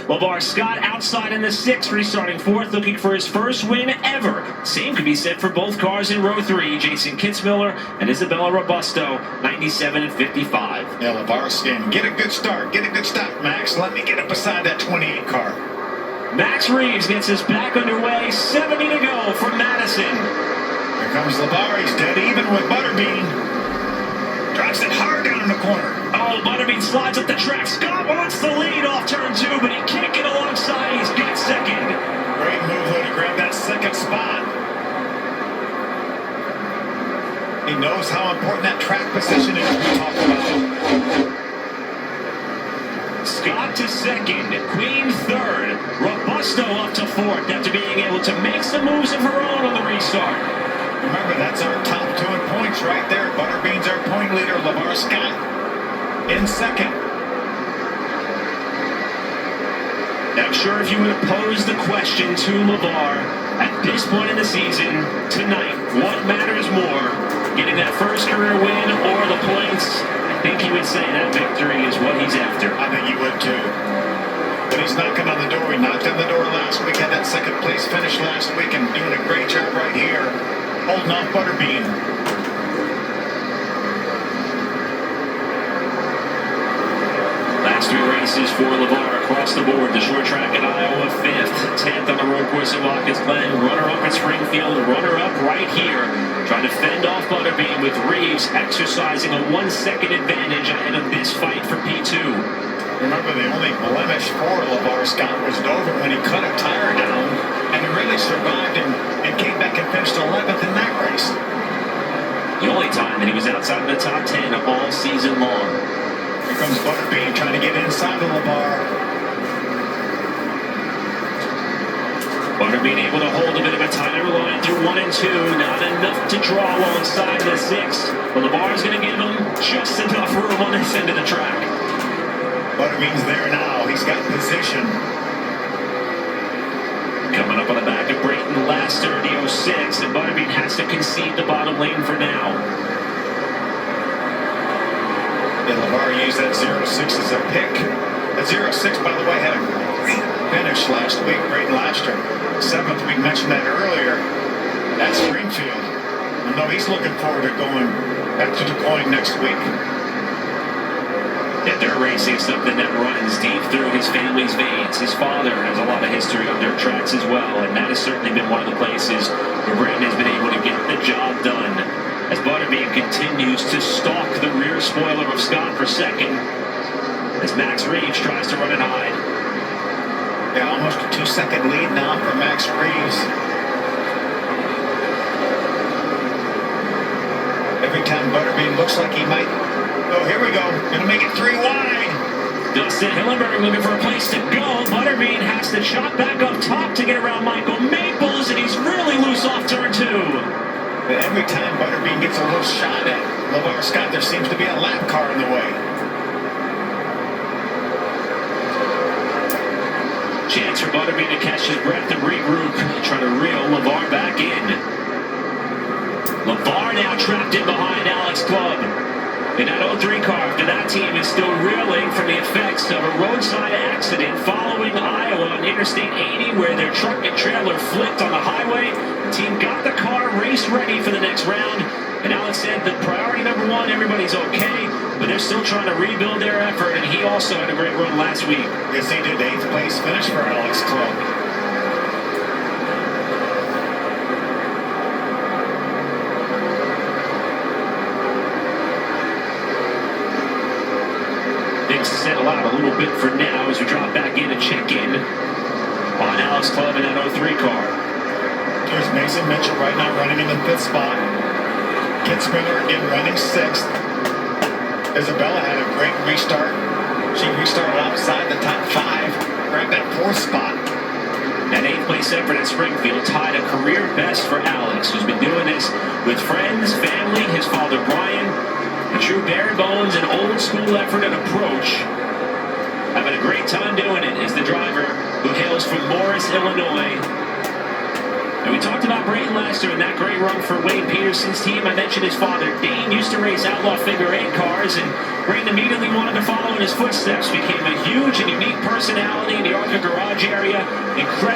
LeVar Scott outside in the 6th, restarting 4th, looking for his first win ever. Same could be said for both cars in row 3, Jason Kitzmiller and Isabella Robusto, 97 and 55. Yeah, LeVar's saying, get a good start, Max. Let me get up beside that 28 car. Max Reeves gets us back underway, 70 to go for Madison. Here comes LeVar, he's dead even with Butterbean. Drives it hard down in the corner. Oh, Butterbean slides up the track. Scott wants the lead off turn 2, but he can't get alongside. He's got second. Great move, though, to grab that second spot. He knows how important that track position is we talked about. Scott to second, Queen third, Robusto up to 4th after being able to make some moves of her own on the restart. Remember, that's our top 2 in points right there. Butterbean's our point leader. LeVar Scott in second. Now, I'm sure if you would have posed the question to LeVar at this point in the season, tonight, what matters more, getting that first career win or the points, I think he would say that victory is what he's after. I think he would too. But he's knocking on the door. He knocked on the door last week, had that second place finish last week, and doing a great job right here, holding off Butterbean. Last 3 races for LeVar across the board. The short track at Iowa, 5th. 10th on the road course at Watkins Glen. Runner-up at Springfield. Runner-up right here. Trying to fend off Butterbean with Reeves exercising a 1-second advantage ahead of this fight for P2. Remember, the only blemish for LeVar Scott was Dover when he cut a tire down, and he really survived and came back and finished 11th in that race. The only time that he was outside of the top 10 all season long. Here comes Butterbean trying to get inside the LeVar. Butterbean able to hold a bit of a tighter line through 1 and 2. Not enough to draw alongside the 6th. But LeVar's going to give him just enough room on this end of the track. Butterbean's there now. He's got position. Coming up on the back of Brayton Laster, the 06, and Butterbean has to concede the bottom lane for now. And LeVar used that 06 as a pick. That 06, by the way, had a great finish last week. Brayton Laster, 7th. We mentioned that earlier. That's Springfield. I know he's looking forward to going back to Des Moines next week. That dirt racing is something that runs deep through his family's veins. His father has a lot of history on dirt tracks as well, and that has certainly been one of the places where Brayton has been able to get the job done. As Butterbean continues to stalk the rear spoiler of Scott for second, as Max Reeves tries to run it high. Yeah, almost a 2-second lead now for Max Reeves. Every time Butterbean looks like he might. Oh, here we go. Gonna make it 3 wide. Dustin Hillenberg looking for a place to go. Butterbean has to chop back up top to get around Michael Maples, and he's really loose off turn 2. But every time Butterbean gets a little shot at LeVar Scott, there seems to be a lap car in the way. Chance for Butterbean to catch his breath and regroup, trying to reel LeVar back in. LeVar now trapped in behind Alex Clubb. In that 03 car, after that team is still reeling from the effects of a roadside accident following Iowa on Interstate 80, where their truck and trailer flipped on the highway. The team got the car race ready for the next round, and Alex said that priority number 1, everybody's okay, but they're still trying to rebuild their effort, and he also had a great run last week. Yes, he did. 8th place finish for Alex Clubb. Settle out a little bit for now as we drop back in and check in on Alex Clubb in that 03 car. Here's Mason Mitchell right now running in the 5th spot. Kitzmiller again running 6th. Isabella had a great restart. She restarted outside the top 5. Grabbed that 4th spot. That 8th place effort at Springfield tied a career best for Alex, who's been doing this with friends, family, his father Brian. A true bare bones and old school effort and approach. Having a great time doing it is the driver who hails from Morris, Illinois. And we talked about Brayton Lester and that great run for Wade Peterson's team. I mentioned his father, Dane, used to race outlaw figure 8 cars, and Brayton immediately wanted to follow in his footsteps. Became a huge and unique personality in the Arca garage area. Incredible.